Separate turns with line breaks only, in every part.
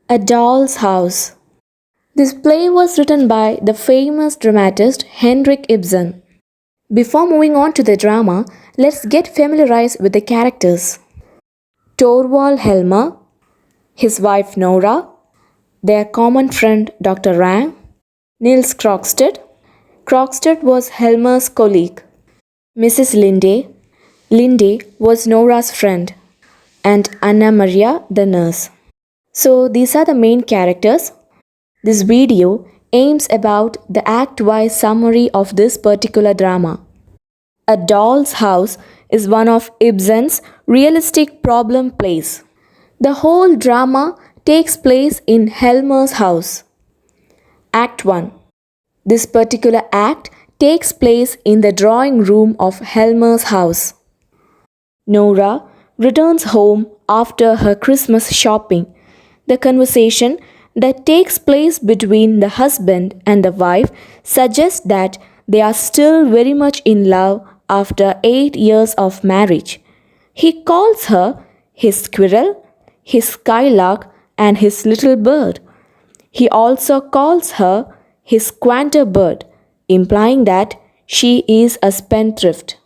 A Doll's House. This play was written by the famous dramatist Henrik Ibsen. Before moving on to the drama, let's get familiarized with the characters. Torvald Helmer, his wife Nora, their common friend Dr. Rang, Niels Krogstad. Krogstad was Helmer's colleague. Mrs. Linde. Linde was Nora's friend. And Anna Maria, the nurse. So these are the main characters. This video aims about the act-wise summary of this particular drama. A Doll's House is one of Ibsen's realistic problem plays. The whole drama takes place in Helmer's house. Act 1. This particular act takes place in the drawing room of Helmer's house. Nora returns home after her Christmas shopping. The conversation that takes place between the husband and the wife suggests that they are still very much in love after 8 years of marriage. He calls her his squirrel, his skylark, and his little bird. He also calls her his squanter bird, implying that she is a spendthrift.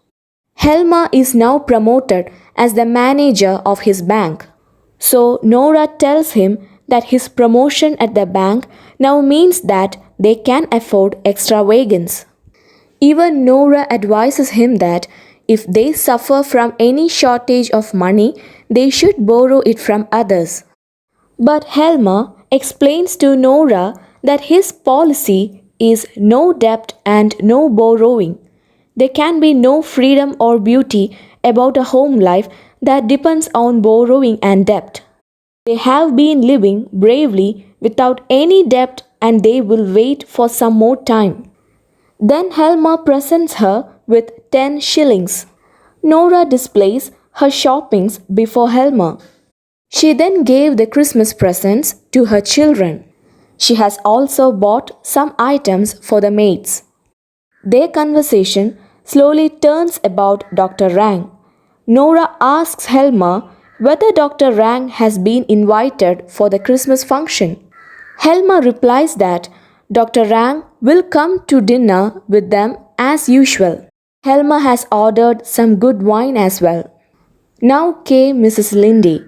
Helmer is now promoted as the manager of his bank. So Nora tells him that his promotion at the bank now means that they can afford extravagance. Even Nora advises him that if they suffer from any shortage of money, they should borrow it from others. But Helmer explains to Nora that his policy is no debt and no borrowing. There can be no freedom or beauty about a home life that depends on borrowing and debt. They have been living bravely without any debt and they will wait for some more time. Then Helmer presents her with 10 shillings. Nora displays her shoppings before Helmer. She then gave the Christmas presents to her children. She has also bought some items for the maids. Their conversation slowly turns about Dr. Rang. Nora asks Helmer whether Dr. Rang has been invited for the Christmas function. Helmer replies that Dr. Rang will come to dinner with them as usual. Helmer has ordered some good wine as well. Now came Mrs. Linde.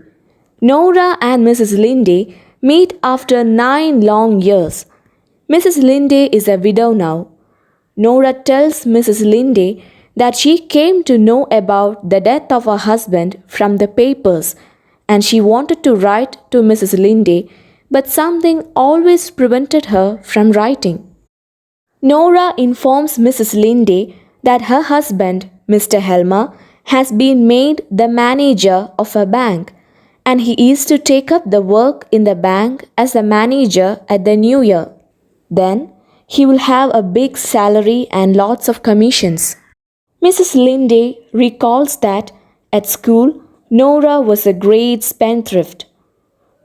Nora and Mrs. Linde meet after 9 long years. Mrs. Linde is a widow now. Nora tells Mrs. Linde that she came to know about the death of her husband from the papers and she wanted to write to Mrs. Linde, but something always prevented her from writing. Nora informs Mrs. Linde that her husband, Mr. Helmer, has been made the manager of a bank and he is to take up the work in the bank as the manager at the new year. Then he will have a big salary and lots of commissions. Mrs. Linde recalls that at school, Nora was a great spendthrift.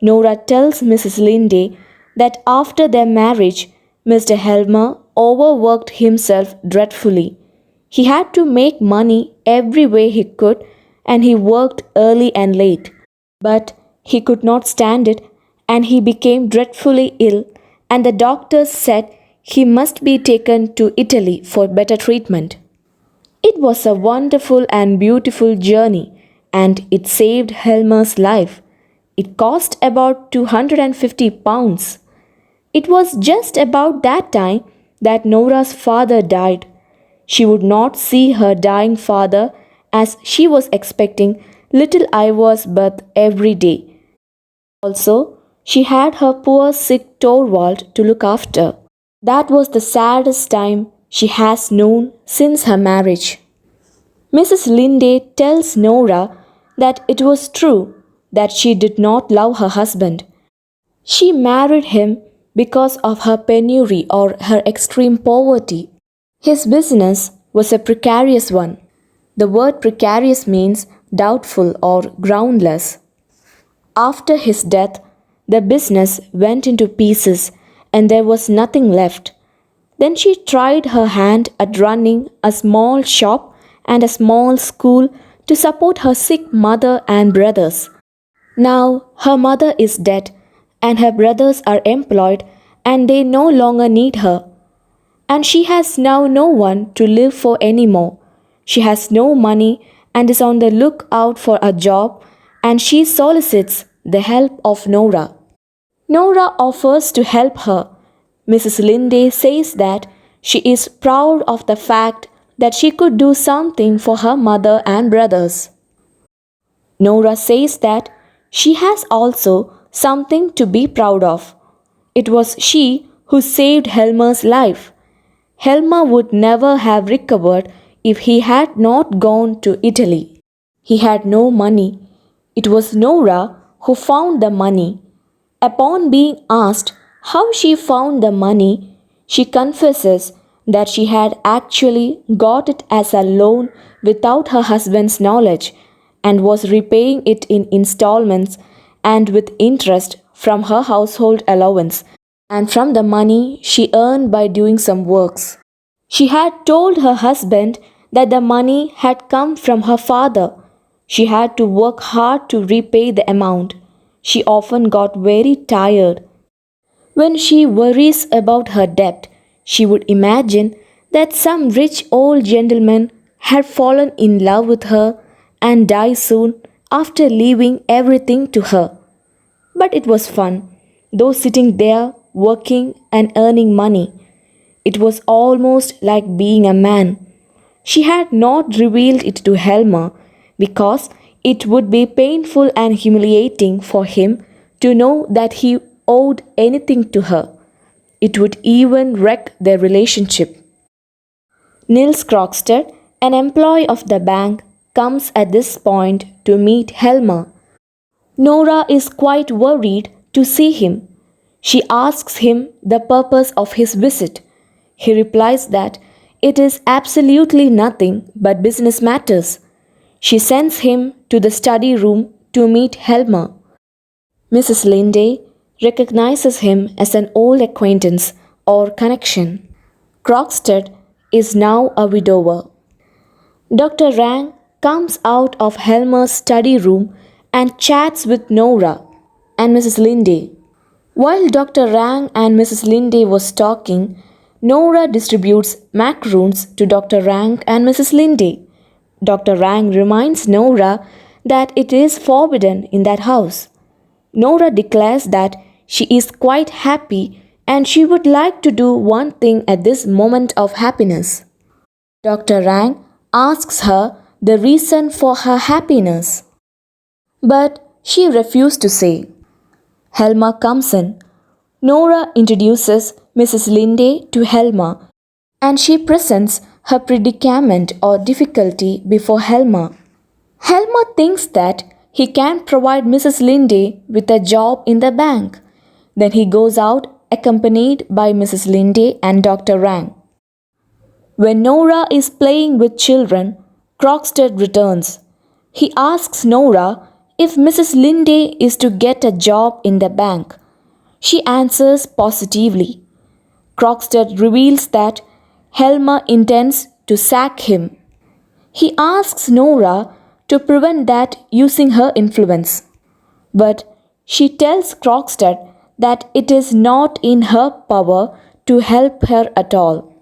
Nora tells Mrs. Linde that after their marriage, Mr. Helmer overworked himself dreadfully. He had to make money every way he could and he worked early and late. But he could not stand it and he became dreadfully ill and the doctors said he must be taken to Italy for better treatment. It was a wonderful and beautiful journey and it saved Helmer's life. It cost about £250. It was just about that time that Nora's father died. She would not see her dying father as she was expecting little Ivor's birth every day. Also, she had her poor sick Torvald to look after. That was the saddest time she has known since her marriage. Mrs. Linde tells Nora that it was true that she did not love her husband. She married him because of her penury or her extreme poverty. His business was a precarious one. The word precarious means doubtful or groundless. After his death, the business went into pieces and there was nothing left. Then she tried her hand at running a small shop and a small school to support her sick mother and brothers. Now her mother is dead and her brothers are employed and they no longer need her. And she has now no one to live for anymore. She has no money and is on the lookout for a job, and she solicits the help of Nora. Nora offers to help her. Mrs. Linde says that she is proud of the fact that she could do something for her mother and brothers. Nora says that she has also something to be proud of. It was she who saved Helmer's life. Helmer would never have recovered if he had not gone to Italy. He had no money. It was Nora who found the money. Upon being asked how she found the money, she confesses that she had actually got it as a loan without her husband's knowledge and was repaying it in installments and with interest from her household allowance and from the money she earned by doing some works. She had told her husband that the money had come from her father. She had to work hard to repay the amount. She often got very tired. When she worries about her debt, she would imagine that some rich old gentleman had fallen in love with her and die soon after leaving everything to her. But it was fun, though sitting there working and earning money. It was almost like being a man. She had not revealed it to Helmer because it would be painful and humiliating for him to know that he owed anything to her. It would even wreck their relationship. Nils Krogstad, an employee of the bank, comes at this point to meet Helmer. Nora is quite worried to see him. She asks him the purpose of his visit. He replies that it is absolutely nothing but business matters. She sends him to the study room to meet Helmer. Mrs. Linde recognizes him as an old acquaintance or connection. Krogstad is now a widower. Dr. Rang comes out of Helmer's study room and chats with Nora and Mrs. Linde. While Dr. Rang and Mrs. Linde was talking, Nora distributes macaroons to Dr. Rang and Mrs. Linde. Dr. Rang reminds Nora that it is forbidden in that house. Nora declares that she is quite happy and she would like to do one thing at this moment of happiness. Dr. Rang asks her the reason for her happiness, but she refused to say. Helmer comes in. Nora introduces Mrs. Linde to Helmer and she presents her predicament or difficulty before Helmer. Helmer thinks that he can provide Mrs. Linde with a job in the bank. Then he goes out accompanied by Mrs. Linde and Dr. Rang. When Nora is playing with children, Krogstad returns. He asks Nora if Mrs. Linde is to get a job in the bank. She answers positively. Krogstad reveals that Helmer intends to sack him. He asks Nora to prevent that using her influence. But she tells Krogstad that it is not in her power to help her at all.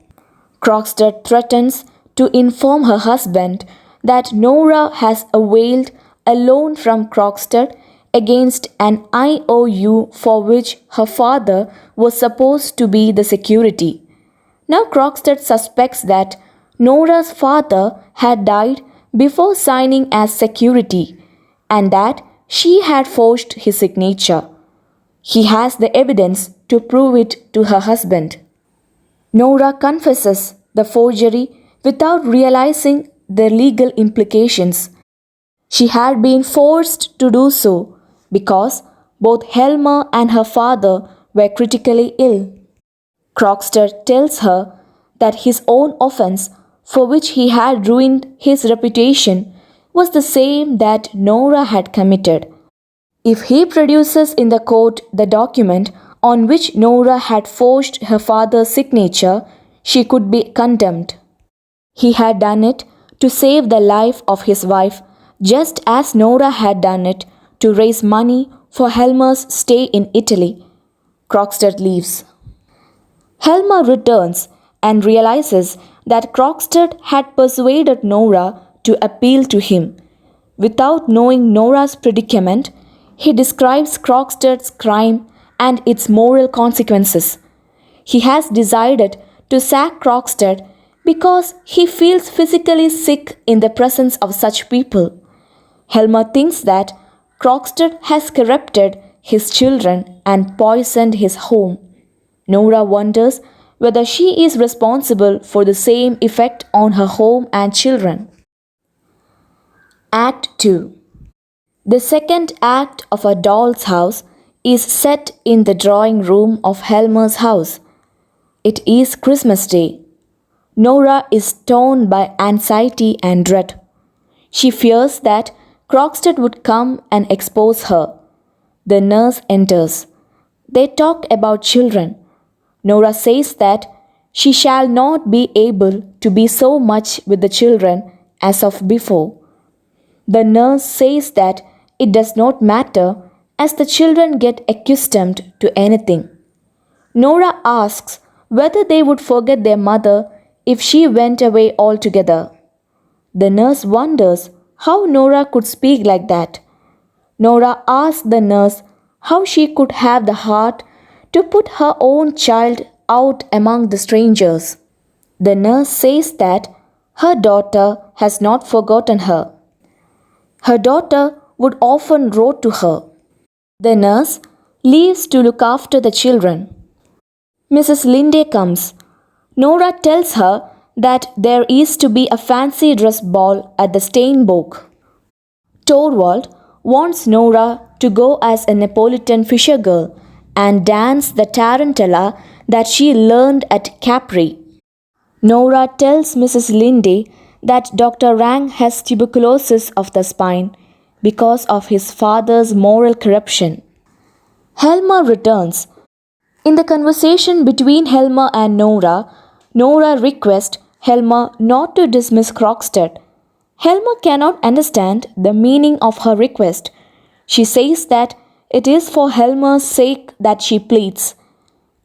Krogstad threatens to inform her husband that Nora has availed a loan from Krogstad against an IOU for which her father was supposed to be the security. Now Krogstad suspects that Nora's father had died before signing as security and that she had forged his signature. He has the evidence to prove it to her husband. Nora confesses the forgery without realizing the legal implications. She had been forced to do so because both Helmer and her father were critically ill. Krogstad tells her that his own offense, for which he had ruined his reputation, was the same that Nora had committed. If he produces in the court the document on which Nora had forged her father's signature, she could be condemned. He had done it to save the life of his wife, just as Nora had done it to raise money for Helma's stay in Italy, Krogstad leaves. Helma returns and realizes that Krogstad had persuaded Nora to appeal to him. Without knowing Nora's predicament, he describes Krogstad's crime and its moral consequences. He has decided to sack Krogstad because he feels physically sick in the presence of such people. Helma thinks that Krogstad has corrupted his children and poisoned his home. Nora wonders whether she is responsible for the same effect on her home and children. Act 2. The second act of A Doll's House is set in the drawing room of Helma's house. It is Christmas Day. Nora is torn by anxiety and dread. She fears that Krogstad would come and expose her. The nurse enters. They talk about children. Nora says that she shall not be able to be so much with the children as of before. The nurse says that it does not matter as the children get accustomed to anything. Nora asks whether they would forget their mother if she went away altogether. The nurse wonders how Nora could speak like that. Nora asks the nurse how she could have the heart to put her own child out among the strangers. The nurse says that her daughter has not forgotten her. Her daughter would often write to her. The nurse leaves to look after the children. Mrs. Linde comes. Nora tells her that there is to be a fancy dress ball at the Steinbock. Torvald wants Nora to go as a Neapolitan fisher girl and dance the tarantella that she learned at Capri. Nora tells Mrs. Linde that Dr. Rang has tuberculosis of the spine because of his father's moral corruption. Helma returns. In the conversation between Helma and Nora, Nora requests Helma not to dismiss Krogstad. Helma cannot understand the meaning of her request. She says that it is for Helma's sake that she pleads.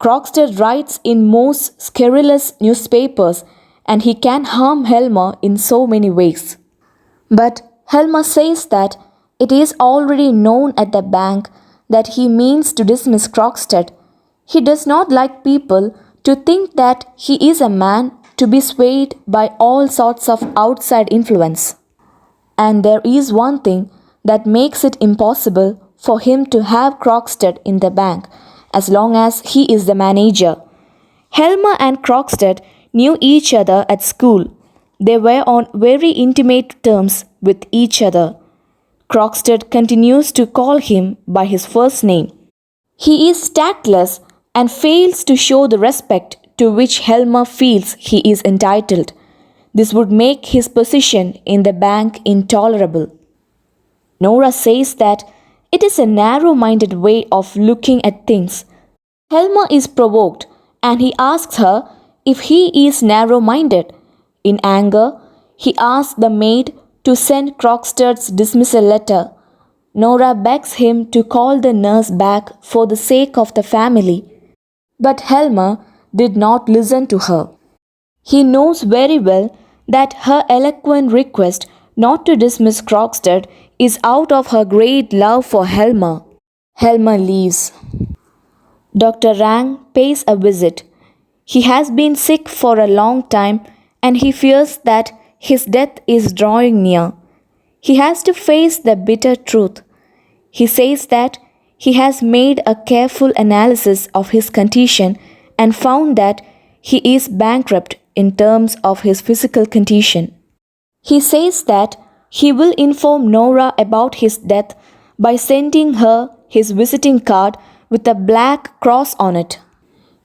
Krogstad writes in most scurrilous newspapers and he can harm Helma in so many ways. But Helma says that it is already known at the bank that he means to dismiss Krogstad. He does not like people to think that he is a man to be swayed by all sorts of outside influence. And there is one thing that makes it impossible for him to have Krogstad in the bank as long as he is the manager. Helma and Krogstad knew each other at school. They were on very intimate terms with each other. Krogstad continues to call him by his first name. He is tactless and fails to show the respect to which Helma feels he is entitled. This would make his position in the bank intolerable. Nora says that it is a narrow-minded way of looking at things. Helma is provoked and he asks her if he is narrow-minded. In anger, he asks the maid to send Krogstad's dismissal letter. Nora begs him to call the nurse back for the sake of the family. But Helma did not listen to her. He knows very well that her eloquent request not to dismiss Krogstad is out of her great love for Helma. Helma leaves. Dr. Rang pays a visit. He has been sick for a long time and he fears that his death is drawing near. He has to face the bitter truth. He says that he has made a careful analysis of his condition and found that he is bankrupt in terms of his physical condition. He says that he will inform Nora about his death by sending her his visiting card with a black cross on it.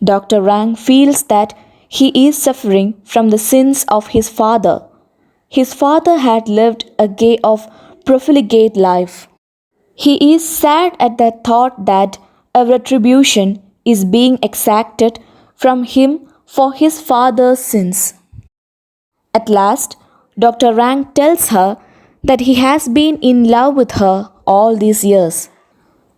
Dr. Rang feels that he is suffering from the sins of his father. His father had lived a gay of profligate life. He is sad at the thought that a retribution is being exacted from him for his father's sins. At last, Dr. Rang tells her that he has been in love with her all these years.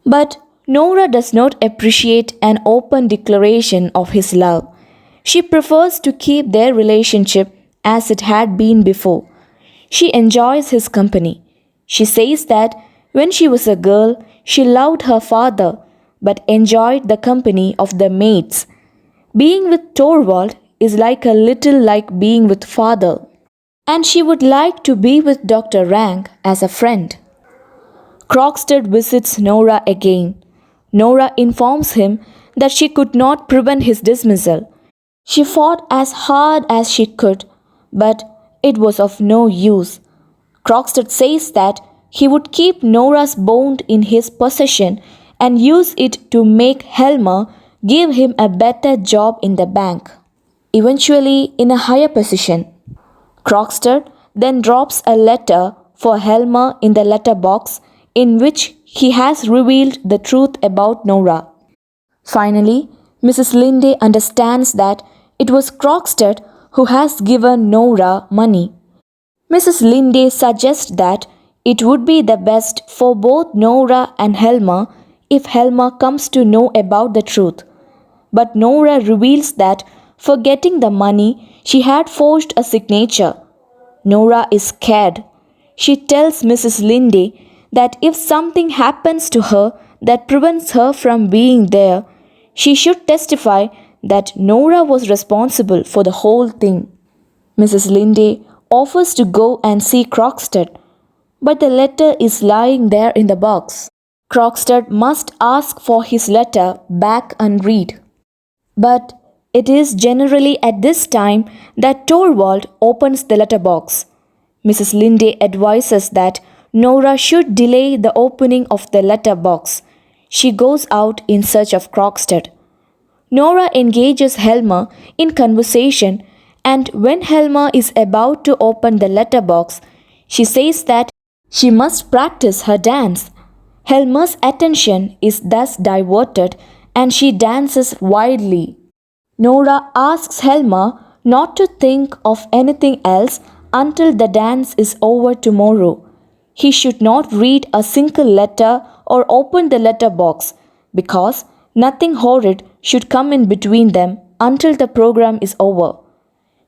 But Nora does not appreciate an open declaration of his love. She prefers to keep their relationship as it had been before. She enjoys his company. She says that when she was a girl, she loved her father but enjoyed the company of the maids. Being with Torvald is like a little like being with father, and she would like to be with Dr. Rank as a friend. Krogstad visits Nora again. Nora informs him that she could not prevent his dismissal. She fought as hard as she could, but it was of no use. Krogstad says that he would keep Nora's bond in his possession and use it to make Helmer give him a better job in the bank, eventually in a higher position. Krogstad then drops a letter for Helmer in the letterbox in which he has revealed the truth about Nora. Finally, Mrs. Linde understands that it was Krogstad who has given Nora money. Mrs. Linde suggests that it would be the best for both Nora and Helmer if Helmer comes to know about the truth. But Nora reveals that for getting the money, she had forged a signature. Nora is scared. She tells Mrs. Linde that if something happens to her that prevents her from being there, she should testify that Nora was responsible for the whole thing. Mrs. Linde offers to go and see Krogstad, but the letter is lying there in the box. Krogstad must ask for his letter back and read. But it is generally at this time that Torvald opens the letterbox. Mrs. Linde advises that Nora should delay the opening of the letterbox. She goes out in search of Krogstad. Nora engages Helmer in conversation, and when Helmer is about to open the letterbox, she says that she must practice her dance. Helmer's attention is thus diverted and she dances wildly. Nora asks Helmer not to think of anything else until the dance is over tomorrow. He should not read a single letter or open the letter box because nothing horrid should come in between them until the program is over.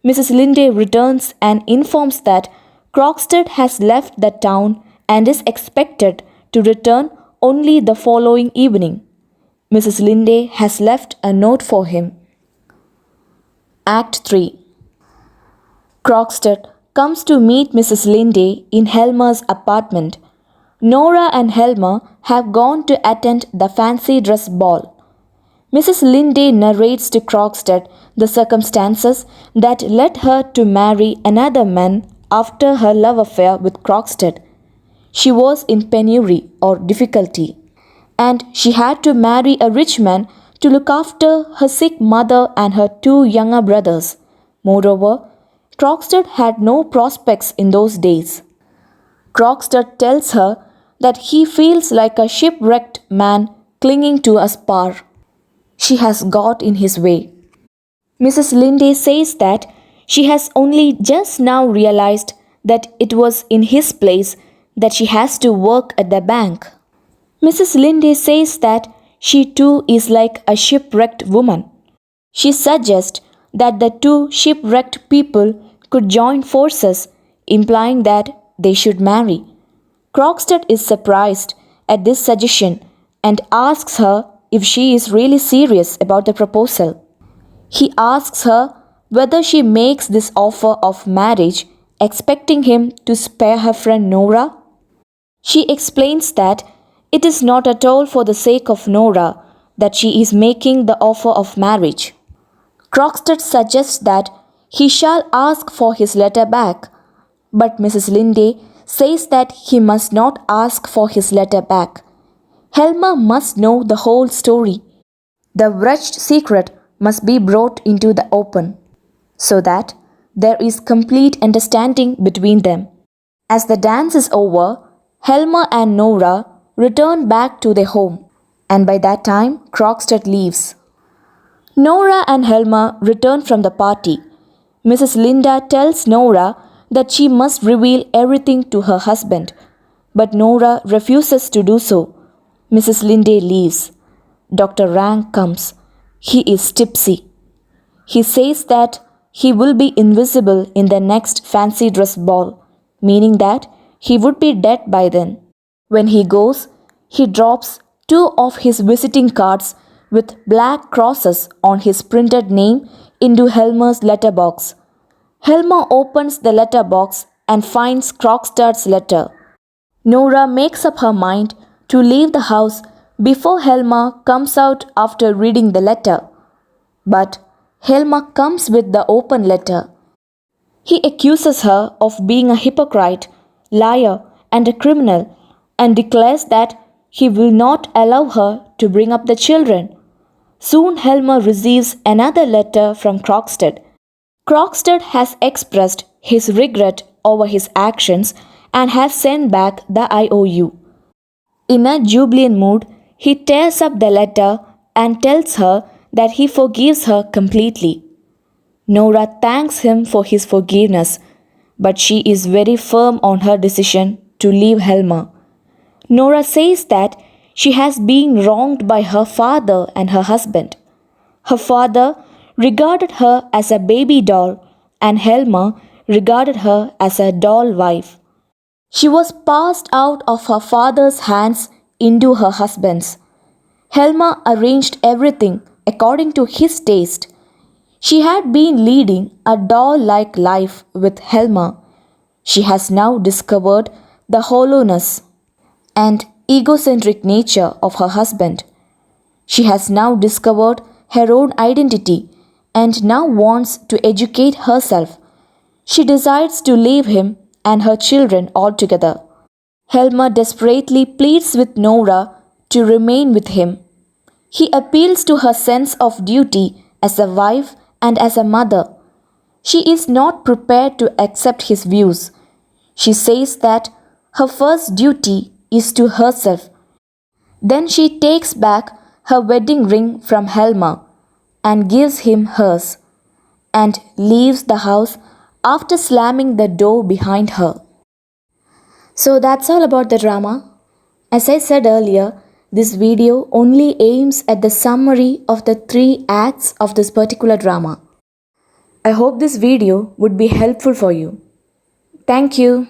Mrs. Linde returns and informs that Krogstad has left the town and is expected to return only the following evening. Mrs. Linde has left a note for him. Act 3. Krogstad comes to meet Mrs. Linde in Helmer's apartment. Nora and Helmer have gone to attend the fancy dress ball. Mrs. Linde narrates to Krogstad the circumstances that led her to marry another man after her love affair with Krogstad. She was in penury or difficulty, and she had to marry a rich man to look after her sick mother and her two younger brothers. Moreover, Krogstad had no prospects in those days. Krogstad tells her that he feels like a shipwrecked man clinging to a spar. She has got in his way. Mrs. Linde says that she has only just now realized that it was in his place that she has to work at the bank. Mrs. Linde says that she too is like a shipwrecked woman. She suggests that the two shipwrecked people could join forces, implying that they should marry. Krogstad is surprised at this suggestion and asks her if she is really serious about the proposal. He asks her whether she makes this offer of marriage expecting him to spare her friend Nora. She explains that it is not at all for the sake of Nora that she is making the offer of marriage. Krogstad suggests that he shall ask for his letter back, but Mrs. Linde says that he must not ask for his letter back. Helmer must know the whole story. The wretched secret must be brought into the open, so that there is complete understanding between them. As the dance is over, Helmer and Nora return back to their home, and by that time Krogstad leaves. Nora and Helmer return from the party. Mrs. Linda tells Nora that she must reveal everything to her husband, but Nora refuses to do so. Mrs. Linde leaves. Dr. Rank comes. He is tipsy. He says that he will be invisible in the next fancy dress ball, meaning that he would be dead by then. When he goes, he drops two of his visiting cards with black crosses on his printed name into Helmer's letterbox. Helmer opens the letterbox and finds Krogstad's letter. Nora makes up her mind to leave the house before Helmer comes out after reading the letter. But Helmer comes with the open letter. He accuses her of being a hypocrite, liar, and a criminal, and declares that he will not allow her to bring up the children. Soon Helmer receives another letter from Krogstad. Krogstad has expressed his regret over his actions and has sent back the IOU. In a jubilant mood, he tears up the letter and tells her that he forgives her completely. Nora thanks him for his forgiveness, but she is very firm on her decision to leave Helmer. Nora says that she has been wronged by her father and her husband. Her father regarded her as a baby doll, and Helmer regarded her as a doll wife. She was passed out of her father's hands into her husband's. Helmer arranged everything according to his taste. She had been leading a doll-like life with Helmer. She has now discovered the hollowness and egocentric nature of her husband. She has now discovered her own identity and now wants to educate herself. She decides to leave him and her children altogether. Helmer desperately pleads with Nora to remain with him. He appeals to her sense of duty as a wife and as a mother. She is not prepared to accept his views. She says that her first duty is to herself. Then she takes back her wedding ring from Helmer and gives him hers and leaves the house after slamming the door behind her. So that's all about the drama. As I said earlier, this video only aims at the summary of the 3 acts of this particular drama. I hope this video would be helpful for you. Thank you.